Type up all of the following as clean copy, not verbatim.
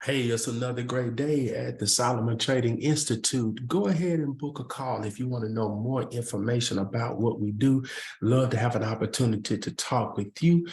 Hey, it's another great day at the Solomon Trading Institute. Go ahead and book a call if you want to know more information about what we do. Love to have an opportunity to talk with you.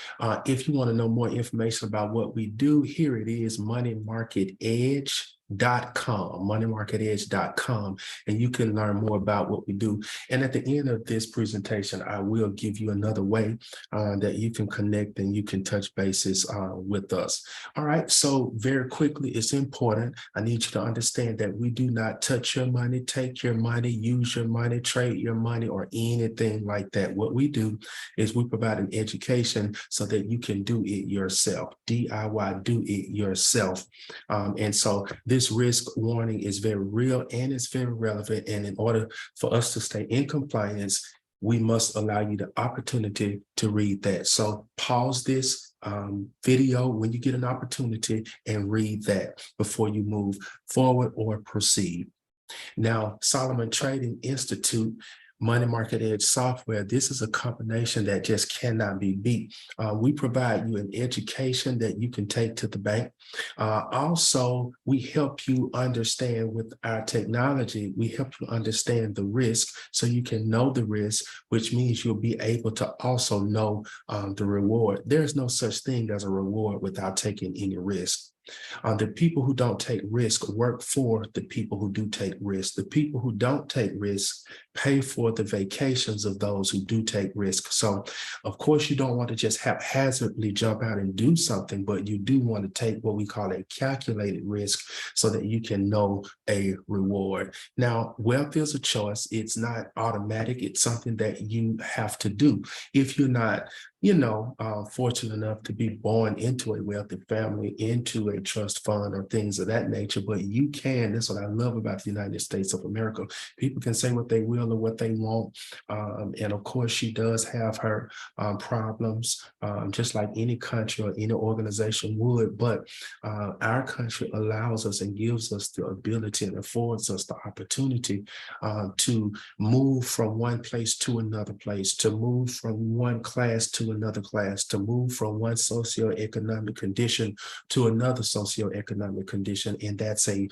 If you want to know more information about what we do, here it is, moneymarketedge.com, and you can learn more about what we do. And at the end of this presentation, I will give you another way that you can connect and you can touch bases with us. All right, so very quickly, it's important. I need you to understand that we do not touch your money, take your money, use your money, trade your money, or anything like that. What we do is we provide an education so that you can do it yourself, DIY, do it yourself. And so this risk warning is very real and it's very relevant. And in order for us to stay in compliance, we must allow you the opportunity to read that. So pause this video when you get an opportunity and read that before you move forward or proceed. Now, Solomon Trading Institute, Money Market Edge software, this is a combination that just cannot be beat. We provide you an education that you can take to the bank. Also, we help you understand with our technology, we help you understand the risk so you can know the risk, which means you'll be able to also know the reward. There's no such thing as a reward without taking any risk. The people who don't take risk work for the people who do take risk. The people who don't take risk pay for the vacations of those who do take risk. So, of course, you don't want to just haphazardly jump out and do something, but you do want to take what we call a calculated risk so that you can know a reward. Now, wealth is a choice. It's not automatic. It's something that you have to do. If you're not fortunate enough to be born into a wealthy family, into a trust fund or things of that nature, but you can. That's what I love about the United States of America. People can say what they will or what they want. And of course, she does have her problems, just like any country or any organization would. But our country allows us and gives us the ability and affords us the opportunity to move from one place to another place, to move from one class to another class, to move from one socioeconomic condition to another socioeconomic condition. And that's a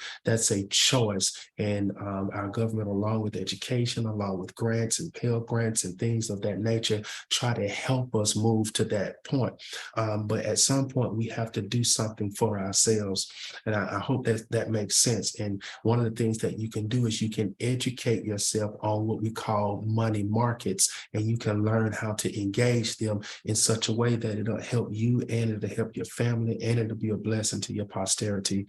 choice. And our government, along with education, along with grants and Pell Grants and things of that nature, try to help us move to that point. But at some point, we have to do something for ourselves. And I hope that makes sense. And one of the things that you can do is you can educate yourself on what we call money markets, and you can learn how to engage them in such a way that it'll help you and it'll help your family and it'll be a blessing to your posterity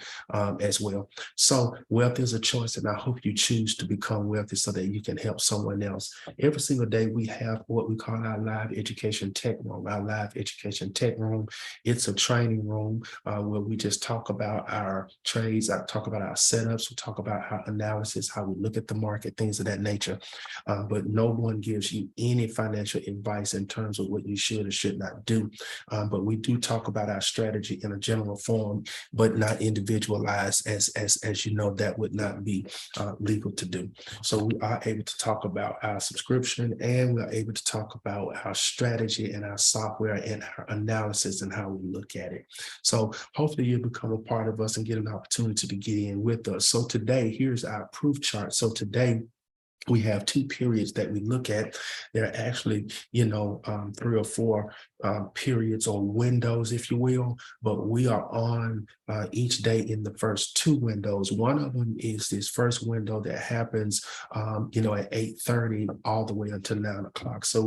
as well. So wealth is a choice, and I hope you choose to become wealthy so that you can help someone else. Every single day we have what we call our live education tech room. Our live education tech room, it's a training room where we just talk about our trades, I talk about our setups, we talk about our analysis, how we look at the market, things of that nature. But no one gives you any financial advice in terms of what you should or should not do. But we do talk about our strategy in a general form, but not individualized, as you know, that would not be legal to do. So we are able to talk about our subscription, and we're able to talk about our strategy and our software and our analysis and how we look at it. So hopefully you'll become a part of us and get an opportunity to get in with us. So today, here's our proof chart. So today, we have two periods that we look at. There are actually, 3 or 4 periods or windows, if you will, but we are on each day in the first 2 windows. One of them is this first window that happens, at 8:30 all the way until 9 o'clock. So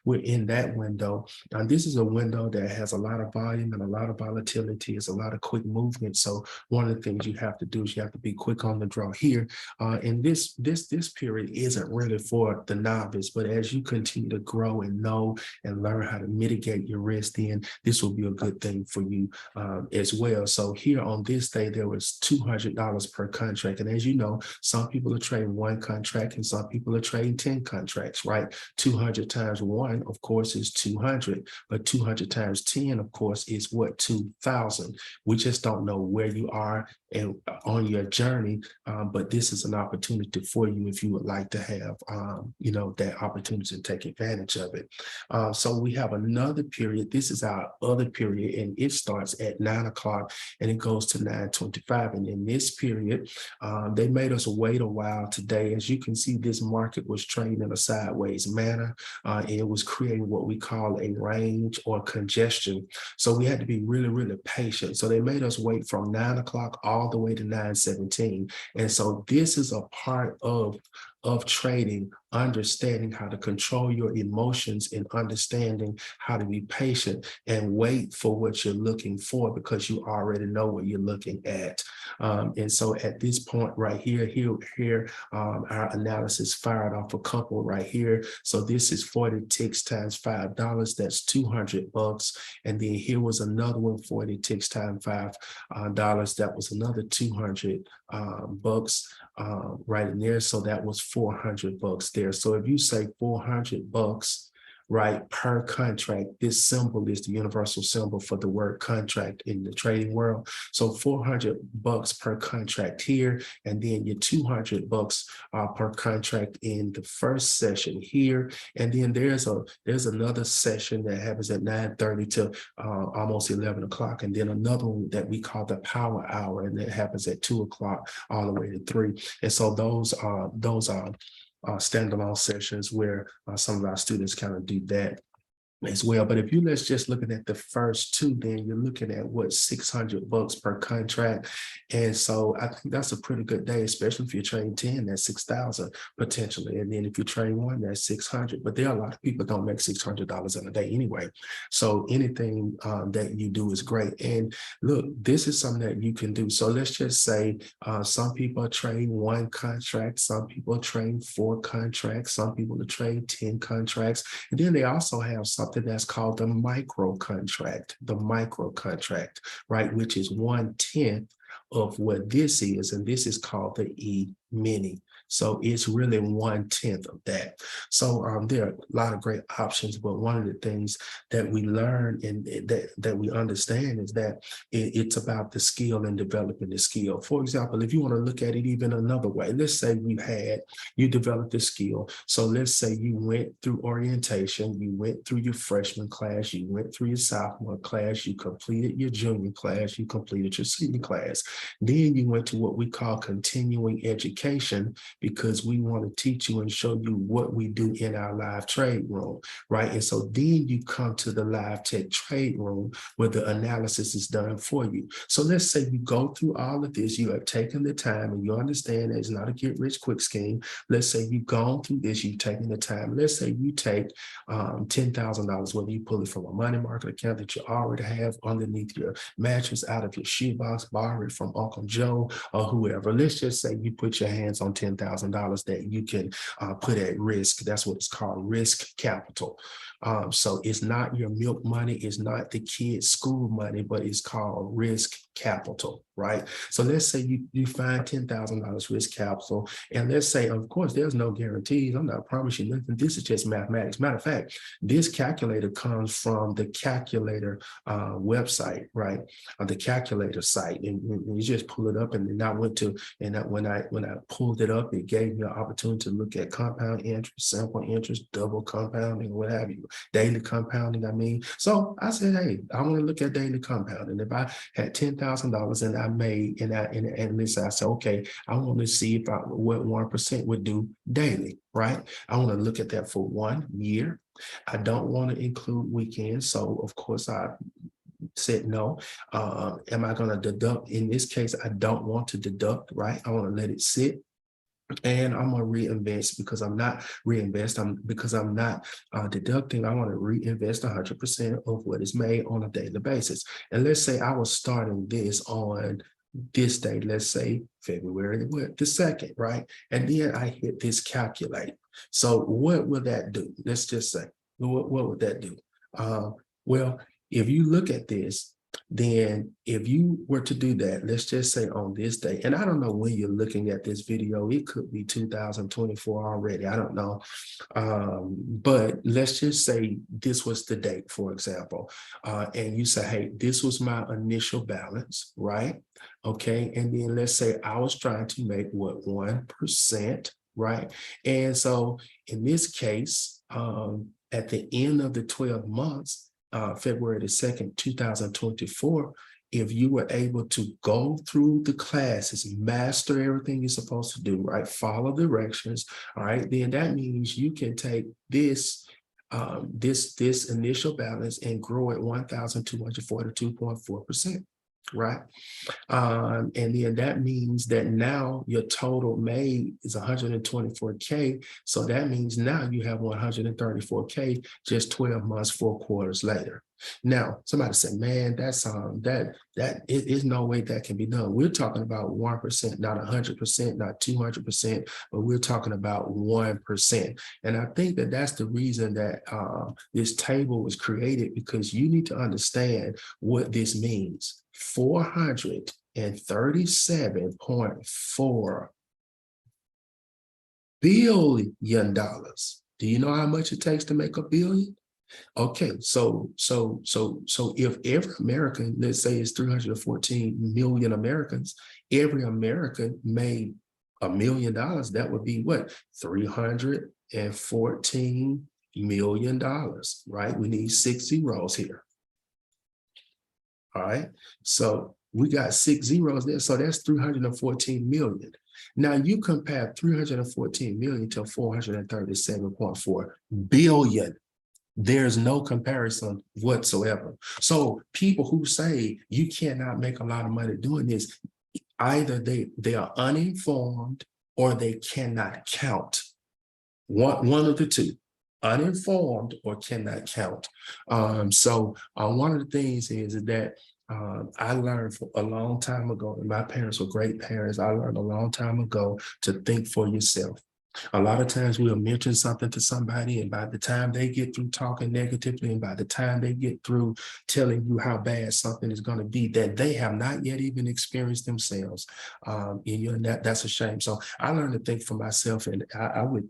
we're in that window. And this is a window that has a lot of volume and a lot of volatility. It's a lot of quick movement. So one of the things you have to do is you have to be quick on the draw here. And this period isn't really for the novice, but as you continue to grow and know and learn how to mitigate your risk, then this will be a good thing for you as well. So here on this day, there was $200 per contract. And as you know, some people are trading 1 contract and some people are trading 10 contracts, right? 200 times 1, of course, is 200, but 200 times 10, of course, is what? 2,000. We just don't know where you are and on your journey, but this is an opportunity for you if you would like like to have, that opportunity to take advantage of it. So we have another period. This is our other period, and it starts at 9 o'clock and it goes to 9:25. And in this period, they made us wait a while today. As you can see, this market was trading in a sideways manner. It was creating what we call a range or congestion. So we had to be really, really patient. So they made us wait from 9 o'clock all the way to 9:17. And so this is a part of trading, understanding how to control your emotions and understanding how to be patient and wait for what you're looking for, because you already know what you're looking at. And so at this point right here, our analysis fired off a couple right here. So this is 40 ticks times $5. That's $200. And then here was another one, 40 ticks times $5. That was another 200 bucks right in there. So that was 400 bucks there. So if you say 400 bucks, right, per contract, this symbol is the universal symbol for the word contract in the trading world. So 400 bucks per contract here, and then your 200 bucks per contract in the first session here. And then there's another session that happens at 9:30 to almost 11 o'clock. And then another one that we call the power hour, and that happens at 2 o'clock all the way to 3. And so those are standalone sessions where some of our students kind of do that as well. But if you let's just looking at the first two, then you're looking at what, 600 bucks per contract. And so I think that's a pretty good day, especially if you train 10, that's 6,000 potentially. And then if you train one, that's 600. But there are a lot of people don't make $600 in a day anyway. So anything that you do is great. And look, this is something that you can do. So let's just say some people train 1 contract, some people train 4 contracts, some people train 10 contracts. And then they also have something that's called the micro contract, right? Which is 1/10 of what this is. And this is called the E-mini. So it's really 1/10 of that. So there are a lot of great options, but one of the things that we learn and that we understand is that it's about the skill and developing the skill. For example, if you want to look at it even another way, let's say you developed the skill. So let's say you went through orientation, you went through your freshman class, you went through your sophomore class, you completed your junior class, you completed your senior class. Then you went to what we call continuing education, because we want to teach you and show you what we do in our live trade room, right? And so then you come to the live tech trade room where the analysis is done for you. So let's say you go through all of this, you have taken the time and you understand that it's not a get rich quick scheme. Let's say you've gone through this, you've taken the time. Let's say you take $10,000, whether you pull it from a money market account that you already have underneath your mattress, out of your shoebox, borrow it from Uncle Joe or whoever. Let's just say you put your hands on $10,000 that you can put at risk. That's what it's called, risk capital. So it's not your milk money, it's not the kids' school money, but it's called risk capital, right? So let's say you find $10,000 risk capital, and let's say, of course, there's no guarantees. I'm not promising nothing. This is just mathematics. Matter of fact, this calculator comes from the calculator website, right? The calculator site, and you just pull it up. And then I went to, and when I pulled it up, it gave me an opportunity to look at compound interest, simple interest, double compounding, what have you, daily compounding. I mean, so I said, hey, I want to look at daily compounding. If I had $10,000 and I made, and this, I said, okay, I want to see what 1% would do daily, right? I want to look at that for 1 year. I don't want to include weekends. So of course I said no. Am I going to deduct? In this case, I don't want to deduct, right? I want to let it sit. And I'm going to reinvest, because I'm not deducting. I want to reinvest 100% of what is made on a daily basis. And let's say I was starting this on this day, let's say February the 2nd, right? And then I hit this calculate. So what will that do? Let's just say, what would that do? Well, if you look at this, then if you were to do that, let's just say on this day, and I don't know when you're looking at this video, it could be 2024 already, I don't know. But let's just say this was the date, for example, and you say, hey, this was my initial balance, right? Okay, and then let's say I was trying to make what, 1%, right? And so in this case, at the end of the 12 months, February the 2nd, 2024, if you were able to go through the classes, master everything you're supposed to do, right? Follow directions, all right? Then that means you can take this this initial balance and grow at 1,242.4%, right? And then that means that now your total made is 124K. So that means now you have 134K just 12 months, 4 quarters later. Now, somebody said, man, that's that is no way that can be done. We're talking about 1%, not 100%, not 200%, but we're talking about 1%. And I think that that's the reason that this table was created, because you need to understand what this means. $437.4 billion. Do you know how much it takes to make a billion? Okay, so if every American, let's say it's 314 million Americans, every American made $1 million, that would be what? $314 million, right? We need 6 zeros here. All right, so we got 6 zeros there, so that's 314 million. Now you compare 314 million to 437.4 billion. There's no comparison whatsoever. So people who say you cannot make a lot of money doing this, either they are uninformed or they cannot count. One of the two. Uninformed or cannot count. So one of the things is that I learned for a long time ago, and my parents were great parents. I learned a long time ago to think for yourself. A lot of times we'll mention something to somebody, and by the time they get through talking negatively, and by the time they get through telling you how bad something is going to be that they have not yet even experienced themselves, that's a shame. So I learned to think for myself, and I would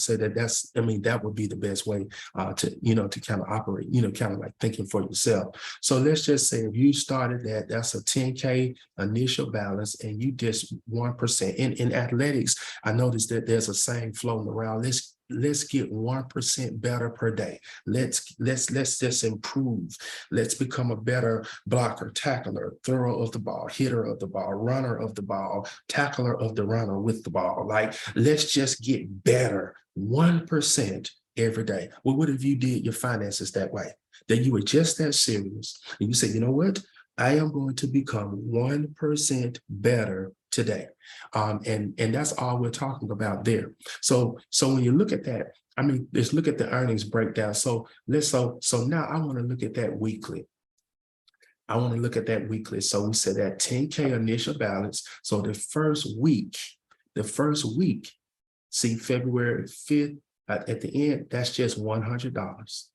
say that that would be the best way to kind of operate, kind of like thinking for yourself. So let's just say if you started that's a 10K initial balance, and you just 1%. In athletics, I noticed that there's a saying floating around. Let's get 1% better per day. Let's just improve. Let's become a better blocker, tackler, thrower of the ball, hitter of the ball, runner of the ball, tackler of the runner with the ball. Like, let's just get better 1% every day. Well, what if you did your finances that way? That you were just that serious, and you say, you know what? I am going to become 1% better today. And that's all we're talking about there. So when you look at that, I mean, let's look at the earnings breakdown. So now I want to look at that weekly. So we said that 10K initial balance. So the first week, see, February 5th, at the end, that's just $100.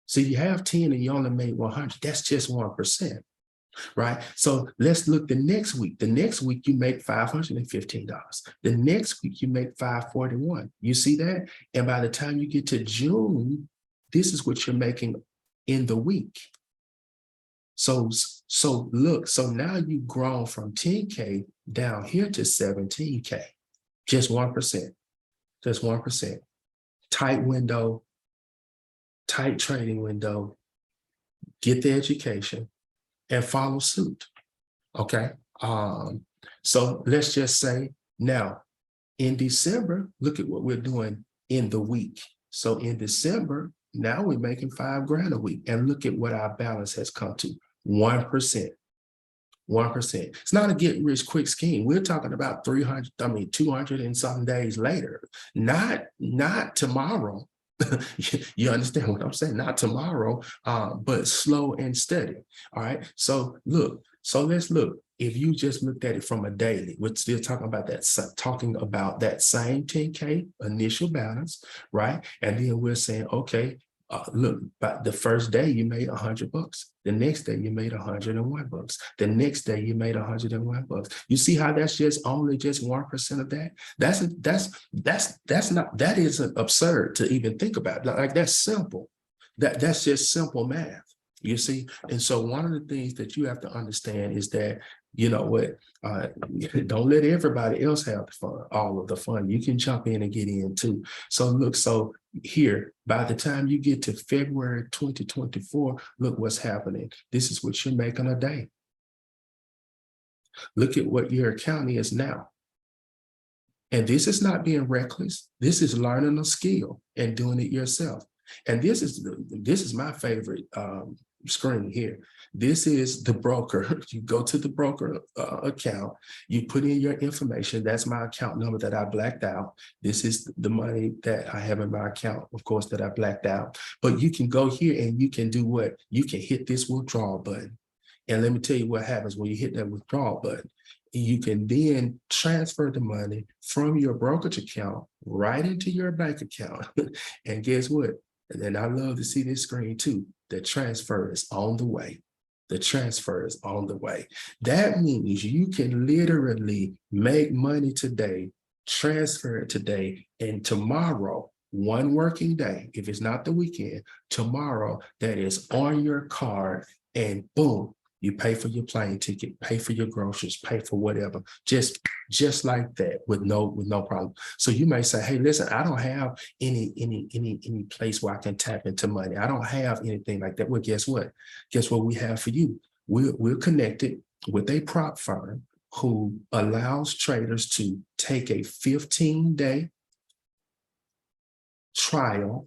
So you have 10 and you only made 100. That's just 1%, right? So let's look the next week. The next week you make $515. The next week you make $541. You see that? And by the time you get to June, this is what you're making in the week. So look, so now you've grown from 10K down here to 17K. Just 1%. Just 1%. Tight window. Tight trading window, get the education, and follow suit. Okay. So let's just say now in December, look at what we're doing in the week. So in December, now we're making $5,000 a week, and look at what our balance has come to: 1%. 1%. It's not a get rich quick scheme. We're talking about 200 and something days later, not tomorrow. You understand what I'm saying? Not tomorrow, but slow and steady. All right. So let's look. If you just looked at it from a daily, we're still talking about that same 10K initial balance, right? And then we're saying, okay, look, but the first day you made $100. The next day you made $101. The next day you made $101. You see how that's just only just 1% of that? That isn't absurd to even think about. Like, that's simple. That's just simple math. You see, and so one of the things that you have to understand is that, you know what, don't let everybody else have the fun, all of the fun. You can jump in and get in too. So look, so here, by the time you get to February 2024, look what's happening. This is what you're making a day. Look at what your account is now. And this is not being reckless. This is learning a skill and doing it yourself. And this is my favorite screen here. This is the broker. You go to the broker account, you put in your information. That's my account number that I blacked out. This is the money that I have in my account, of course, that I blacked out. But you can go here and you can do what? You can hit this withdrawal button. And let me tell you what happens when you hit that withdrawal button. You can then transfer the money from your brokerage account right into your bank account. And guess what? And I love to see this screen too. The transfer is on the way. The transfer is on the way. That means you can literally make money today, transfer it today, and tomorrow, one working day, if it's not the weekend, tomorrow that is on your card, and boom, you pay for your plane ticket, pay for your groceries, pay for whatever, just like that, with no problem. So you may say, hey, listen, I don't have any place where I can tap into money. I don't have anything like that. Well, guess what? Guess what we have for you? We're connected with a prop firm who allows traders to take a 15-day trial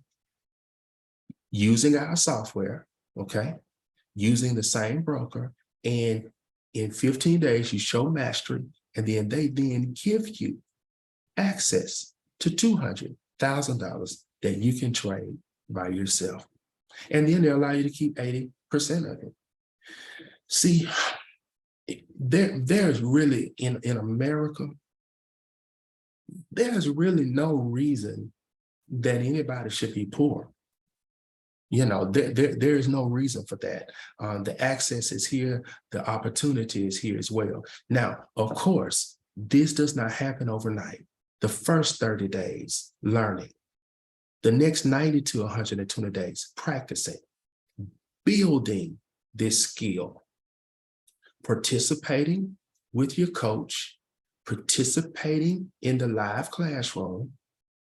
using our software, okay? Using the same broker, and in 15 days you show mastery, and then they then give you access to $200,000 that you can trade by yourself, and then they allow you to keep 80% of it. See, there's really in America, there's really no reason that anybody should be poor. You know, there is no reason for that. The access is here. The opportunity is here as well. Now, of course, this does not happen overnight. The first 30 days, learning. The next 90 to 120 days, practicing, building this skill, participating with your coach, participating in the live classroom,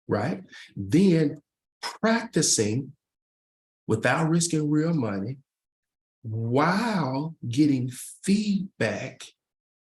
right? Then practicing without risking real money, while getting feedback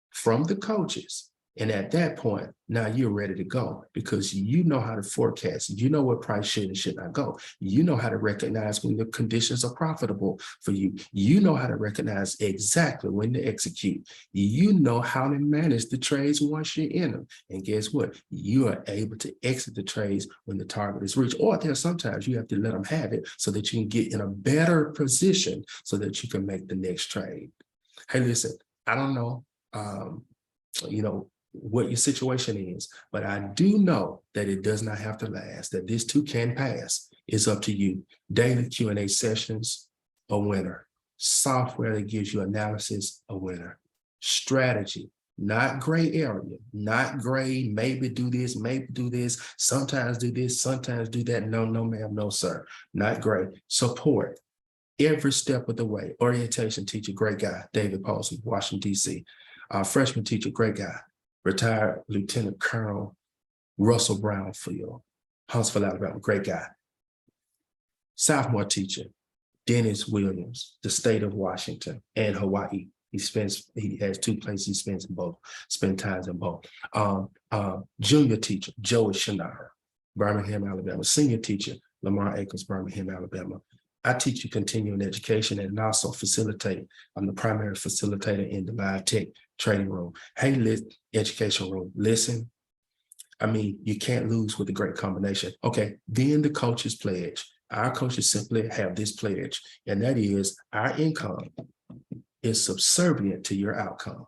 from the coaches. And at that point, now you're ready to go, because you know how to forecast. You know what price should and should not go. You know how to recognize when the conditions are profitable for you. You know how to recognize exactly when to execute. You know how to manage the trades once you're in them. And guess what? You are able to exit the trades when the target is reached. Or there's sometimes you have to let them have it so that you can get in a better position so that you can make the next trade. Hey, listen, I don't know, you know, what your situation is, but I do know that it does not have to last, that this too can pass. It's up to you. Daily Q&A sessions, a winner. Software that gives you analysis, a winner. Strategy, not gray area, not gray, maybe do this, sometimes do this, sometimes do that. No, no, ma'am, no, sir. Not gray. Support every step of the way. Orientation teacher, great guy, David Paulson, Washington, D.C. Freshman teacher, great guy, retired Lieutenant Colonel Russell Brownfield, Huntsville, Alabama, great guy. Sophomore teacher, Dennis Williams, the state of Washington and Hawaii. He has 2 places he spends times in both. Junior teacher, Joey Schneider, Birmingham, Alabama. Senior teacher, Lamar Akers, Birmingham, Alabama. I teach you continuing education and also facilitate. I'm the primary facilitator in the live tech training room. Hey, education room, listen. I mean, you can't lose with a great combination. Okay, then the coach's pledge. Our coaches simply have this pledge, and that is our income is subservient to your outcome.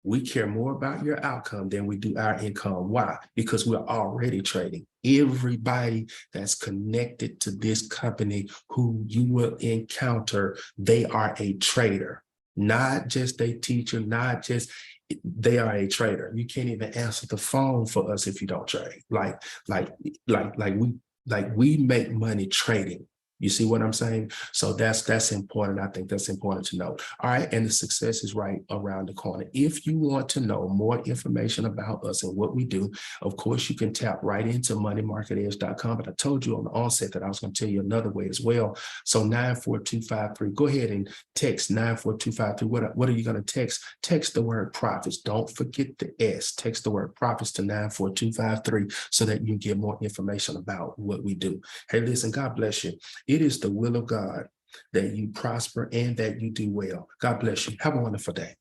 We care more about your outcome than we do our income. Why? Because we're already trading. Everybody that's connected to this company who you will encounter, they are a trader, not just a teacher, not just, they are a trader. You can't even answer the phone for us if you don't trade. Like we make money trading. You see what I'm saying? So that's important. I think that's important to know. All right. And the success is right around the corner. If you want to know more information about us and what we do, of course, you can tap right into moneymarketedge.com. But I told you on the onset that I was going to tell you another way as well. So 94253, go ahead and text 94253. What are you going to text? Text the word profits. Don't forget the S. Text the word profits to 94253 so that you get more information about what we do. Hey, listen, God bless you. It is the will of God that you prosper and that you do well. God bless you. Have a wonderful day.